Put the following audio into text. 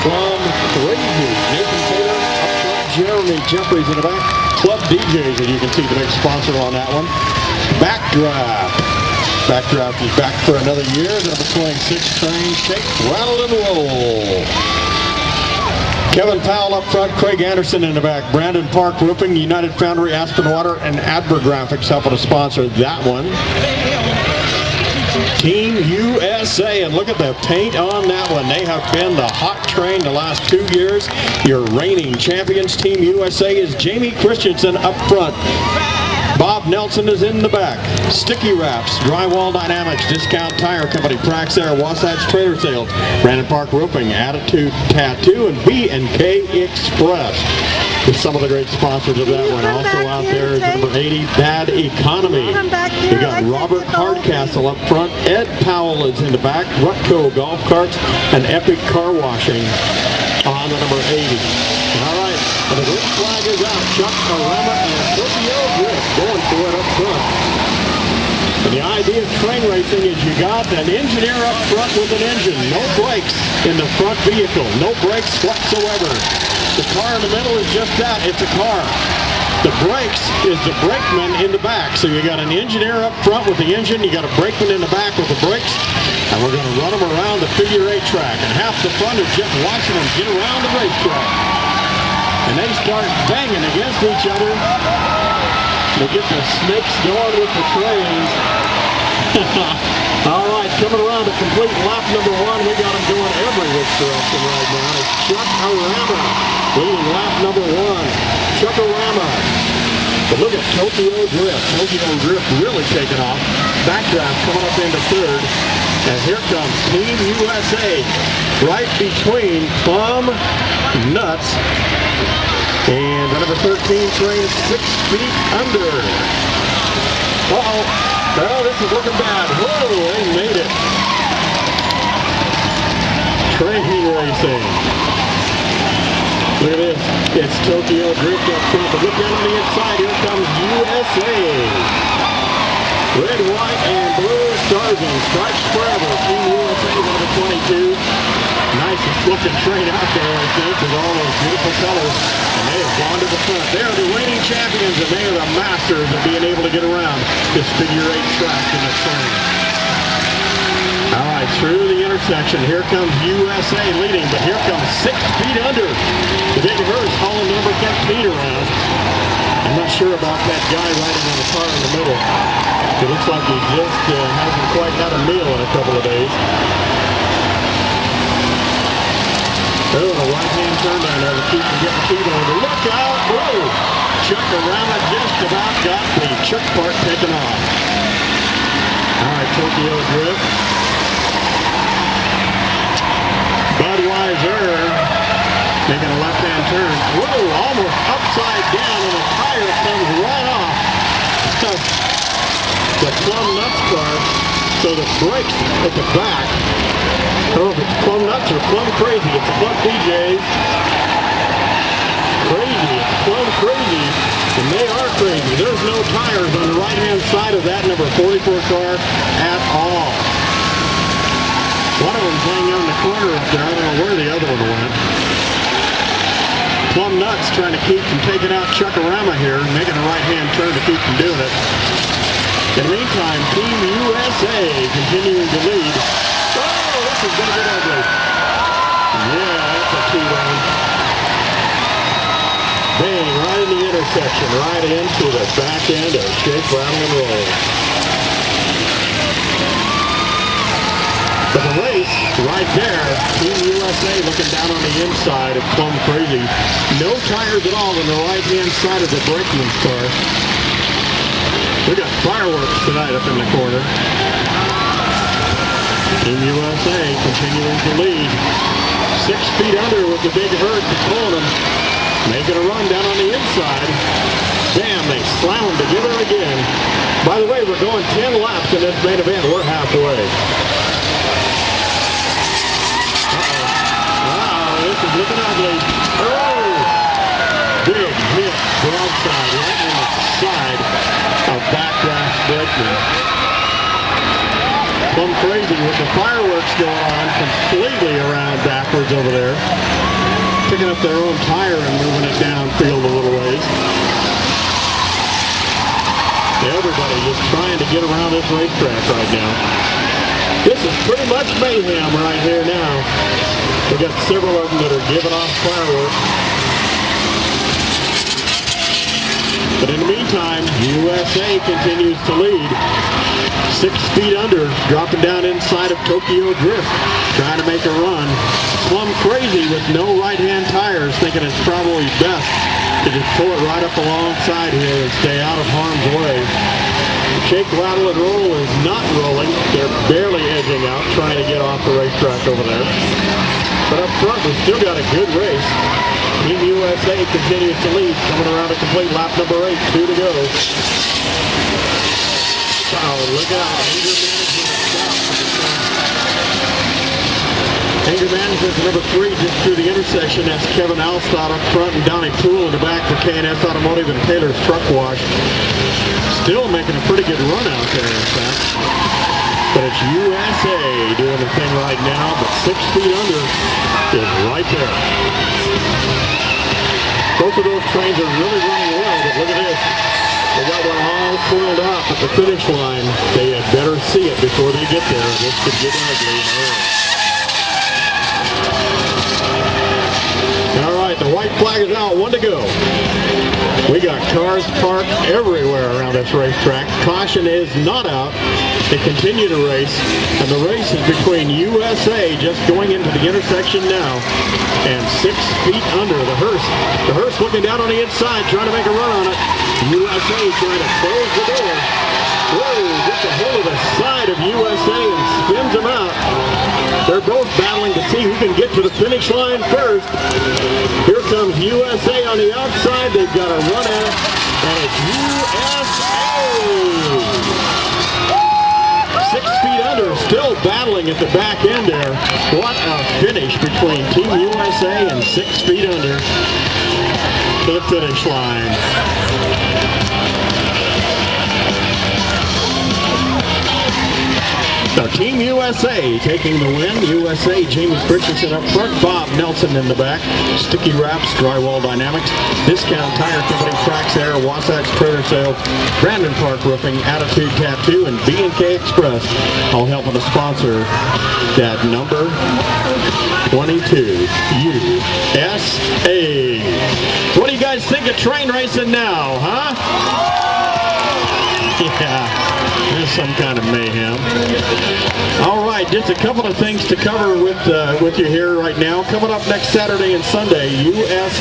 Plum Crazy. Nathan Taylor up front. Jeremy Jeffries in the back. Club DJs, as you can see, the big sponsor on that one. Backdraft. Backdraft is back for another year. Number 26, Train, Shake, Rattle, and Roll. Kevin Powell up front, Craig Anderson in the back, Brandon Park Roofing, United Foundry, Aspen Water, and Adver Graphics helping to sponsor that one. Team USA, and look at the paint on that one. They have been the hot train the last 2 years. Your reigning champions, Team USA, is Jamie Christensen up front. Bob Nelson is in the back. Sticky Wraps, Drywall Dynamics, Discount Tire Company, Praxair, Wasatch Trailer Sales, Brandon Park Roofing, Attitude Tattoo, and B&K Express. With some of the great sponsors of that one. Also out there is number 80, Bad Economy. You got Robert Hardcastle up front. Ed Powell is in the back. Rutco Golf Carts and Epic Car Washing on the number 80. All right, and the green flag is out. Chuck Arama and Tokyo Drift going for it up front. And the idea of train racing is you got an engineer up front with an engine. No brakes in the front vehicle. No brakes whatsoever. The car in the middle is just that. It's a car. The brakes is the brakeman in the back. So you got an engineer up front with the engine. You got a brakeman in the back with the brakes. And we're going to run them around the figure-8 track. And half the fun is just watching them get around the racetrack. And they start banging against each other. They get the snakes going with the trains. All right, coming around to complete lap number 1. We got them going every which direction right now. It's Chuck Arama leading lap number 1. Chuck Arama. But look at Tokyo Drift. Tokyo Drift really taking off. Backdraft coming up into 3rd. And here comes Team USA right between Plum Nuts and the number 13 train 6 feet under. Uh-oh. Oh, this is looking bad. Whoa, they made it. Train racing. Look at this. It's Tokyo Drift up front. But look down on the inside. Here comes USA. Red, white, and blue stars and stripes forever. Team USA number 22. Nicest looking train out there, I think, with all those beautiful colors. And they have gone to the front. They are the reigning champions, and they are the masters of being able to get around this figure-8 track in the train. All right, through the intersection. Here comes USA leading, but here comes 6 feet under. The big herd's hauling number 13 around. I'm not sure about that guy riding on the car in the middle. It looks like he just hasn't quite had a meal in a couple of days. Oh, the right-hand turn down there to keep from getting feet over. Look out! Whoa! Chuck Arama just about got the chuck part taken off. All right, Tokyo Drift. Budweiser making a left-hand turn. Whoa! Almost upside down, and the tire comes right off. The Plum Nuts car. So the brakes at the back. I don't know if it's Plum Nuts or Plum Crazy. It's the Plum DJs. Crazy. It's Plum Crazy. And they are crazy. There's no tires on the right-hand side of that number 44 car at all. One of them's hanging on the corner up there. I don't know where the other one went. Plum Nuts trying to keep from taking out Chuck Arama here, making a right-hand turn to keep from doing it. In the meantime, Team USA continuing to lead. Oh, this is going to get ugly. Yeah, that's a two-way. Bang, right in the intersection, right into the back end of Shake, Rattle, and Roll. But the race, right there, Team USA looking down on the inside of Plum Crazy. No tires at all on the right-hand side of the brakeman's car. We got fireworks tonight up in the corner. Team USA continuing to lead. 6 feet under with the big herd pulling them. Making a run down on the inside. Bam, they slam them together again. By the way, we're going 10 laps in this main event. We're halfway. Uh-oh, this is looking ugly. Oh! Big hit, broadside, right in the side of Backdraft brakeman. Plum Crazy with the fireworks going on completely around backwards. tires over there. Picking up their own tire and moving it downfield a little ways. Everybody just trying to get around this racetrack right now. This is pretty much mayhem right here now. We got several of them that are giving off fireworks. But in the meantime, USA continues to lead. 6 feet under, dropping down inside of Tokyo Drift, trying to make a run. Plumb crazy with no right-hand tires, thinking it's probably best to just pull it right up alongside here and stay out of harm's way. Shake, rattle, and roll is not rolling. They're barely edging out, trying to get off the racetrack over there. But up front, we've still got a good race. Team USA continues to lead, coming around to complete lap number 8, 2 to go. Oh, look out. Anger management number 3 just through the intersection. That's Kevin Alstott up front and Donnie Poole in the back for K&S Automotive and Taylor's Truck Wash. Still making a pretty good run out there, in fact. But it's USA doing the thing right now, but 6 feet under is right there. Both of those trains are really running well, but look at this. They got one all coiled up at the finish line. They had better see it before they get there. This could get ugly in a hurry. All right, the white flag is out, 1 to go. We got cars parked everywhere around this racetrack. Caution is not out. They continue to race, and the race is between USA just going into the intersection now and 6 feet under the hearse. The hearse looking down on the inside, trying to make a run on it. USA trying to close the door. Whoa, gets a hold of the side of USA and spins them out. They're both battling to see who can get to the finish line first. Here comes USA on the outside. They've got a run at it, and it's USA. 6 feet under, still battling at the back end there. What a finish between Team USA and 6 feet under to the finish line. So Team USA taking the win. USA, Jamie Christensen up front, Bob Nelson in the back, Sticky Wraps, Drywall Dynamics, Discount Tire Company, Trax Air, Wasatch Trailer Sales, Brandon Park Roofing, Attitude Tattoo, and B&K Express, all helping to sponsor that number 22, USA. What do you guys think of train racing now, huh? Yeah. There's some kind of mayhem. All right, just a couple of things to cover with you here right now. Coming up next Saturday and Sunday, US